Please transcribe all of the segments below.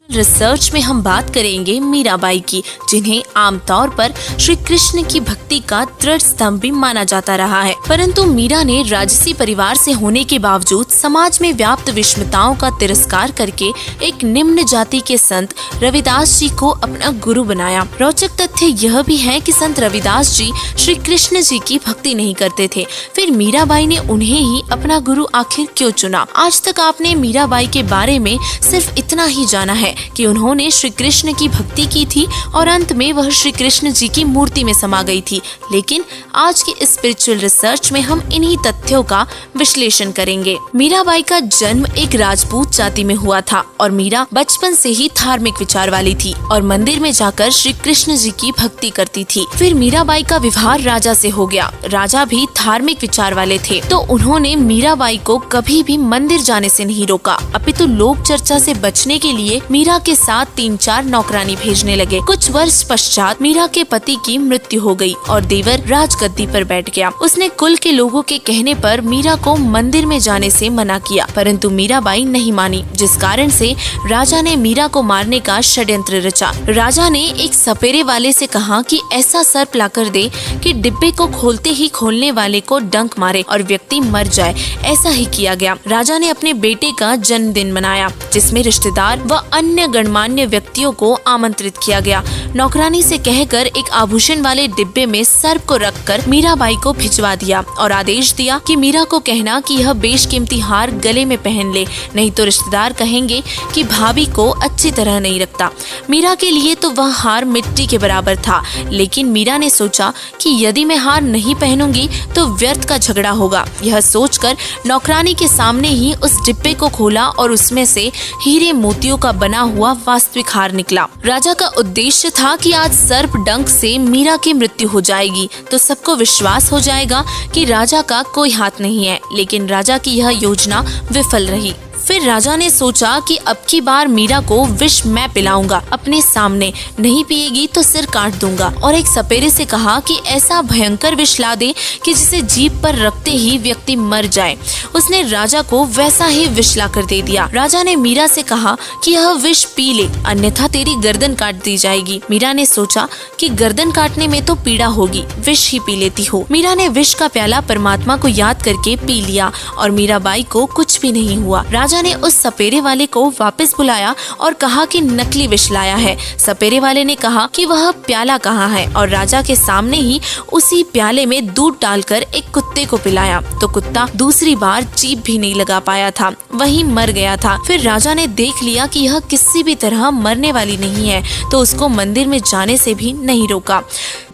Research में हम बात करेंगे मीराबाई की, जिन्हें आमतौर पर श्री कृष्ण की भक्ति का दृढ़ स्तंभ भी माना जाता रहा है। परंतु मीरा ने राजसी परिवार से होने के बावजूद समाज में व्याप्त विषमताओं का तिरस्कार करके एक निम्न जाति के संत रविदास जी को अपना गुरु बनाया। रोचक तथ्य यह भी है कि संत रविदास जी श्री कृष्ण जी की भक्ति नहीं करते थे, फिर मीराबाई ने उन्हें ही अपना गुरु आखिर क्यों चुना? आज तक आपने मीराबाई के बारे में सिर्फ इतना ही जाना है कि उन्होंने श्री कृष्ण की भक्ति की थी और अंत में वह श्री कृष्ण जी की मूर्ति में समा गई थी। लेकिन आज के स्पिरिचुअल रिसर्च में हम इन्हीं तथ्यों का विश्लेषण करेंगे। मीराबाई का जन्म एक राजपूत जाति में हुआ था और मीरा बचपन से ही धार्मिक विचार वाली थी और मंदिर में जाकर श्री कृष्ण जी की भक्ति करती थी। फिर मीराबाई का विवाह राजा से हो गया। राजा भी धार्मिक विचार वाले थे, तो उन्होंने मीराबाई को कभी भी मंदिर जाने से नहीं रोका, अपितु लोक चर्चा से बचने के लिए मीरा के साथ 3-4 नौकरानी भेजने लगे। कुछ वर्ष पश्चात मीरा के पति की मृत्यु हो गई और देवर राजगद्दी पर बैठ गया। उसने कुल के लोगों के कहने पर मीरा को मंदिर में जाने से मना किया, परंतु मीराबाई नहीं मानी, जिस कारण से राजा ने मीरा को मारने का षड्यंत्र रचा। राजा ने एक सपेरे वाले से कहा कि ऐसा सर्प लाकर दे कि डिब्बे को खोलते ही खोलने वाले को डंक मारे और व्यक्ति मर जाए। ऐसा ही किया गया। राजा ने अपने बेटे का जन्मदिन मनाया, जिसमें रिश्तेदार व अन्य गणमान्य व्यक्तियों को आमंत्रित किया गया। नौकरानी से कहकर एक आभूषण वाले डिब्बे में सर्प को रखकर मीराबाई को भिजवा दिया और आदेश दिया कि मीरा को कहना कि यह बेशकीमती हार गले में पहन ले, नहीं तो रिश्तेदार कहेंगे कि भाभी को अच्छी तरह नहीं रखता। मीरा के लिए तो वह हार मिट्टी के बराबर था, लेकिन मीरा ने सोचा कि यदि मैं हार नहीं पहनूंगी तो व्यर्थ का झगड़ा होगा। यह सोचकर नौकरानी के सामने ही उस डिब्बे को खोला और उसमें से हीरे मोतियों का बना हुआ वास्तविक हार निकला। राजा का उद्देश्य था कि आज सर्प डंक से मीरा की मृत्यु हो जाएगी तो सबको विश्वास हो जाएगा कि राजा का कोई हाथ नहीं है, लेकिन राजा की यह योजना विफल रही। फिर राजा ने सोचा कि अब की बार मीरा को विष मैं पिलाऊंगा, अपने सामने, नहीं पिएगी तो सिर काट दूंगा, और एक सपेरे से कहा कि ऐसा भयंकर विष ला दे कि जिसे जीभ पर रखते ही व्यक्ति मर जाए। उसने राजा को वैसा ही विष ला कर दे दिया। राजा ने मीरा से कहा कि यह विष पी ले, अन्यथा तेरी गर्दन काट दी जाएगी। मीरा ने सोचा कि गर्दन काटने में तो पीड़ा होगी, विष ही पी लेती हो। मीरा ने विष का प्याला परमात्मा को याद करके पी लिया और मीराबाई को कुछ भी नहीं हुआ। राजा ने उस सपेरे वाले को वापस बुलाया और कहा कि नकली विष लाया है। सपेरे वाले ने कहा कि वह प्याला कहाँ है और राजा के सामने ही उसी प्याले में दूध डालकर एक कुत्ते को पिलाया, तो कुत्ता दूसरी बार जीभ भी नहीं लगा पाया था, वहीं मर गया था। फिर राजा ने देख लिया कि यह किसी भी तरह मरने वाली नहीं है, तो उसको मंदिर में जाने से भी नहीं रोका।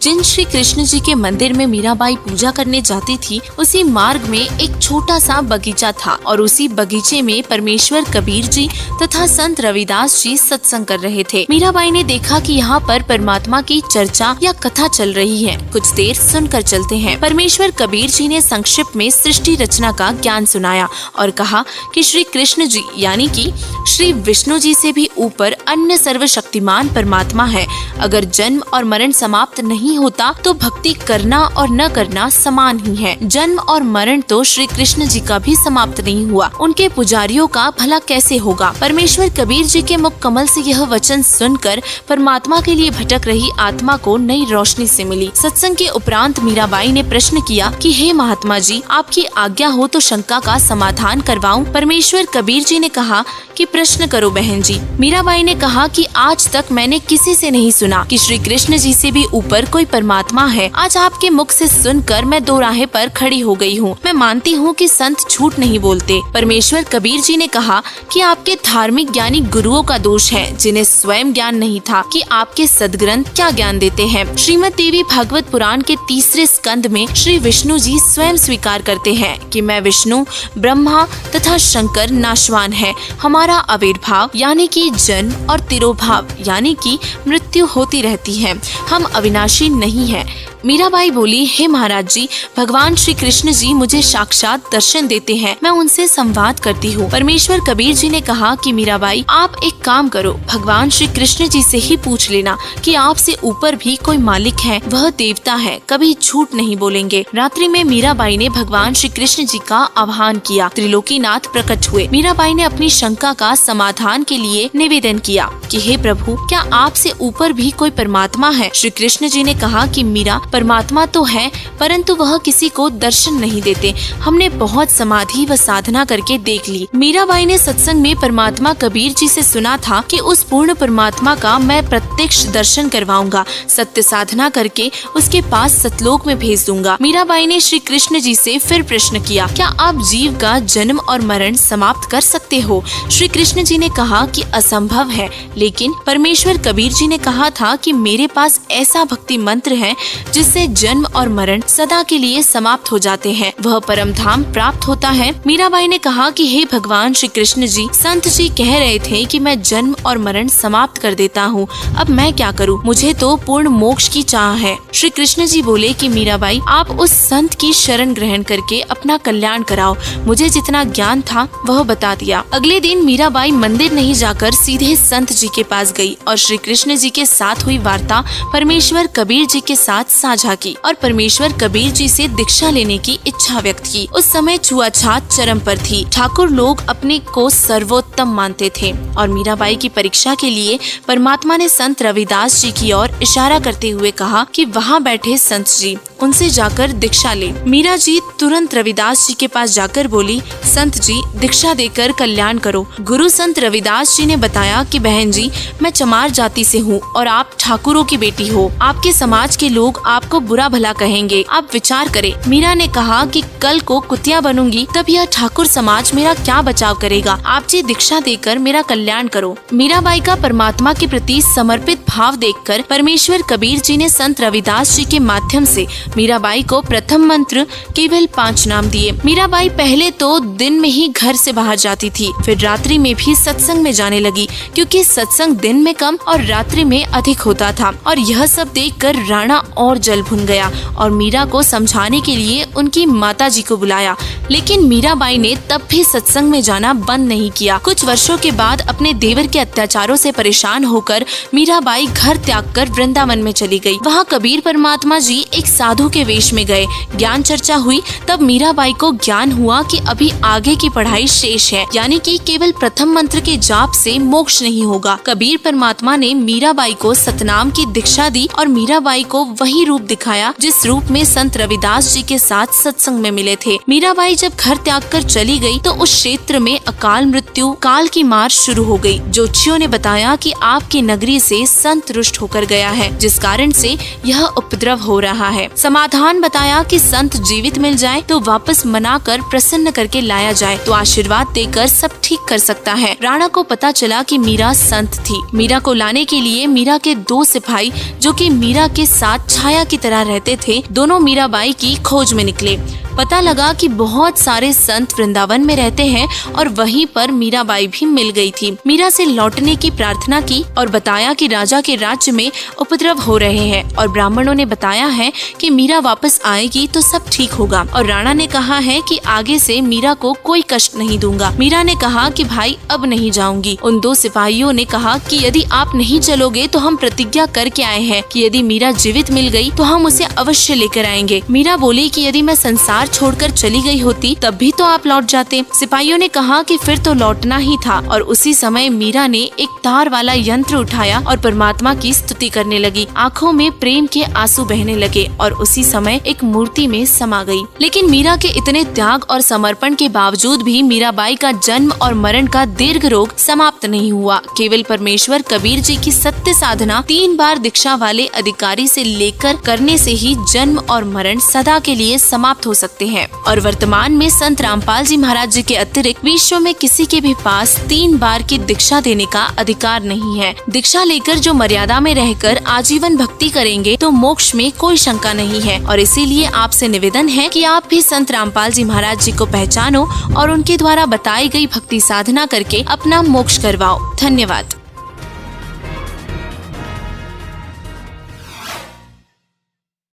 जिन श्री कृष्ण जी के मंदिर में मीराबाई पूजा करने जाती थी, उसी मार्ग में एक छोटा सा बगीचा था और उसी बगीचे में परमेश्वर कबीर जी तथा संत रविदास जी सत्संग कर रहे थे। मीराबाई ने देखा कि यहाँ पर परमात्मा की चर्चा या कथा चल रही है। कुछ देर सुनकर चलते हैं। परमेश्वर कबीर जी ने संक्षिप्त में सृष्टि रचना का ज्ञान सुनाया और कहा कि श्री कृष्ण जी यानी कि श्री विष्णु जी से भी ऊपर अन्य सर्वशक्तिमान परमात्मा है। अगर जन्म और मरण समाप्त नहीं होता तो भक्ति करना और न करना समान ही है। जन्म और मरण तो श्री कृष्ण जी का भी समाप्त नहीं हुआ, उनके पुजारियों का भला कैसे होगा? परमेश्वर कबीर जी के मुख कमल से यह वचन सुनकर परमात्मा के लिए भटक रही आत्मा को नई रोशनी से मिली। सत्संग के उपरांत मीराबाई ने प्रश्न किया कि हे महात्मा जी, आपकी आज्ञा हो तो शंका का समाधान करवाऊं? परमेश्वर कबीर जी ने कहा कि प्रश्न करो बहन जी। मीराबाई ने कहा कि आज तक मैंने किसी से नहीं सुना कि श्री कृष्ण जी से भी ऊपर कोई परमात्मा है। आज आपके मुख से सुनकर मैं दो राहे पर खड़ी हो गई हूँ। मैं मानती हूँ कि संत झूठ नहीं बोलते। परमेश्वर कबीर जी ने कहा कि आपके धार्मिक ज्ञानी गुरुओं का दोष है, जिन्हें स्वयं ज्ञान नहीं था कि आपके सदग्रंथ क्या ज्ञान देते हैं। श्रीमद् देवी भागवत पुराण के 3 स्कंद में श्री विष्णु जी स्वयं स्वीकार करते हैं कि मैं विष्णु, ब्रह्मा तथा शंकर नाशवान है। हमारा आविर्भाव यानी कि जन्म और तिरोभाव यानी कि मृत्यु होती रहती है। हम अविनाशी नहीं है। मीराबाई बोली, हे महाराज जी, भगवान श्री कृष्ण जी मुझे साक्षात दर्शन देते हैं, मैं उनसे संवाद करती हूँ। परमेश्वर कबीर जी ने कहा कि मीराबाई, आप एक काम करो, भगवान श्री कृष्ण जी से ही पूछ लेना कि आपसे ऊपर भी कोई मालिक है, वह देवता है, कभी झूठ नहीं बोलेंगे। रात्रि में मीराबाई ने भगवान श्री कृष्ण जी का आह्वान किया। त्रिलोकीनाथ प्रकट हुए। मीराबाई ने अपनी शंका का समाधान के लिए निवेदन किया कि हे प्रभु, क्या आपसे ऊपर भी कोई परमात्मा है? श्री कृष्ण जी ने कहा कि मीरा, परमात्मा तो है, परंतु वह किसी को दर्शन नहीं देते। हमने बहुत समाधि व साधना करके देख ली। मीराबाई ने सत्संग में परमात्मा कबीर जी से सुना था कि उस पूर्ण परमात्मा का मैं प्रत्यक्ष दर्शन करवाऊंगा, सत्य साधना करके उसके पास सतलोक में भेज दूंगा। मीराबाई ने श्री कृष्ण जी से फिर प्रश्न किया, क्या आप जीव का जन्म और मरण समाप्त कर सकते हो? श्री कृष्ण जी ने कहा कि असंभव है, लेकिन परमेश्वर कबीर जी ने कहा था कि मेरे पास ऐसा भक्ति मंत्र है जिससे जन्म और मरण सदा के लिए समाप्त हो जाते हैं, वह परम धाम प्राप्त होता है। मीराबाई ने कहा कि हे भगवान श्री कृष्ण जी, संत जी कह रहे थे कि मैं जन्म और मरण समाप्त कर देता हूँ, अब मैं क्या करूँ? मुझे तो पूर्ण मोक्ष की चाह है। श्री कृष्ण जी बोले कि मीराबाई, आप उस संत की शरण ग्रहण करके अपना कल्याण कराओ। मुझे जितना ज्ञान था वह बता दिया। अगले दिन मीराबाई मंदिर नहीं जाकर सीधे संत जी के पास गई और श्री कृष्ण जी के साथ हुई वार्ता परमेश्वर कबीर जी के साथ साझा की और परमेश्वर कबीर जी से दीक्षा लेने की इच्छा व्यक्त की। उस समय छुआछात चरम पर थी। ठाकुर लोग अपने को सर्वोत्तम मानते थे और मीराबाई की परीक्षा के लिए परमात्मा ने संत रविदास जी की ओर इशारा करते हुए कहा कि वहाँ बैठे संत जी, उनसे जाकर दीक्षा ले। मीरा जी तुरंत रविदास जी के पास जाकर बोली, संत जी, दीक्षा देकर कल्याण करो। गुरु संत रविदास जी ने बताया कि बहन जी, मैं चमार जाति से हूँ और आप ठाकुरों की बेटी हो। आपके समाज के लोग आपको बुरा भला कहेंगे, आप विचार करें। मीरा ने कहा कि कल को कुतिया बनूंगी तब यह ठाकुर समाज मेरा क्या बचाव करेगा? आप जी दीक्षा देकर मेरा कल्याण करो। मीराबाई का परमात्मा के प्रति समर्पित भाव देखकर परमेश्वर कबीर जी ने संत रविदास जी के माध्यम से मीराबाई को प्रथम मंत्र केवल 5 नाम दिए। मीराबाई पहले तो दिन में ही घर से बाहर जाती थी, फिर रात्रि में भी सत्संग में जाने लगी, क्योंकि सत्संग दिन में कम और रात्रि में अधिक होता था। और यह सब देखकर राणा और जल भुन गया और मीरा को समझाने के लिए उनकी माता जी को बुलाया, लेकिन मीराबाई ने तब भी सत्संग में जाना बंद नहीं किया। कुछ वर्षों के बाद अपने देवर के अत्याचारों से परेशान होकर मीराबाई घर त्याग कर वृंदावन में चली गई। वहाँ कबीर परमात्मा जी एक साधु के वेश में गए। ज्ञान चर्चा हुई, तब मीराबाई को ज्ञान हुआ कि अभी आगे की पढ़ाई शेष है, यानी कि केवल प्रथम मंत्र के जाप से मोक्ष नहीं होगा। कबीर परमात्मा ने मीराबाई को सतनाम की दीक्षा दी और मीराबाई को वही रूप दिखाया जिस रूप में संत रविदास जी के साथ सत्संग में मिले थे। मीराबाई जब घर त्याग कर चली गई तो उस क्षेत्र में अकाल मृत्यु, काल की मार शुरू हो गई। ज्योतिषियों ने बताया कि आपकी नगरी से संत रुष्ट होकर गया है, जिस कारण से यह उपद्रव हो रहा है। समाधान बताया कि संत जीवित मिल जाए तो वापस मनाकर प्रसन्न करके लाया जाए तो आशीर्वाद देकर सब ठीक कर सकता है। राणा को पता चला कि मीरा संत थी। मीरा को लाने के लिए मीरा के 2 सिपाही, जो कि मीरा के साथ छाया की तरह रहते थे, दोनों मीराबाई की खोज में निकले। पता लगा कि बहुत सारे संत वृंदावन में रहते हैं और वहीं पर मीराबाई भी मिल गई थी। मीरा से लौटने की प्रार्थना की और बताया कि राजा के राज्य में उपद्रव हो रहे हैं और ब्राह्मणों ने बताया है कि मीरा वापस आएगी तो सब ठीक होगा। और राणा ने कहा है कि आगे से मीरा को कोई कष्ट नहीं दूंगा। मीरा ने कहा कि भाई अब नहीं जाऊंगी। उन 2 सिपाहियों ने कहा कि यदि आप नहीं चलोगे तो हम प्रतिज्ञा करके आए हैं कि यदि मीरा जीवित मिल गई तो हम उसे अवश्य लेकर आएंगे। मीरा बोली कि यदि मैं संसार छोड़कर चली गई होती तब भी तो आप लौट जाते। सिपाहियों ने कहा कि फिर तो लौटना ही था और उसी समय मीरा ने एक तार वाला यंत्र उठाया और परमात्मा की स्तुति करने लगी। आंखों में प्रेम के आंसू बहने लगे और उसी समय एक मूर्ति में समा गई। लेकिन मीरा के इतने त्याग और समर्पण के बावजूद भी मीराबाई का जन्म और मरण का दीर्घ रोग समाप्त नहीं हुआ। केवल परमेश्वर कबीर जी की सत्य साधना 3 बार दीक्षा वाले अधिकारी से लेकर करने से ही जन्म और मरण सदा के लिए समाप्त हो सकते हैं। और वर्तमान में संत रामपाल जी महाराज जी के अतिरिक्त विश्व में किसी के भी पास 3 बार की दीक्षा देने का अधिकार नहीं है। दीक्षा लेकर जो मर्यादा में रहकर आजीवन भक्ति करेंगे तो मोक्ष में कोई शंका नहीं है। और इसीलिए आपसे निवेदन है कि आप भी संत रामपाल जी महाराज जी को पहचानो और उनके द्वारा बताई गई भक्ति साधना करके अपना मोक्ष करवाओ। धन्यवाद।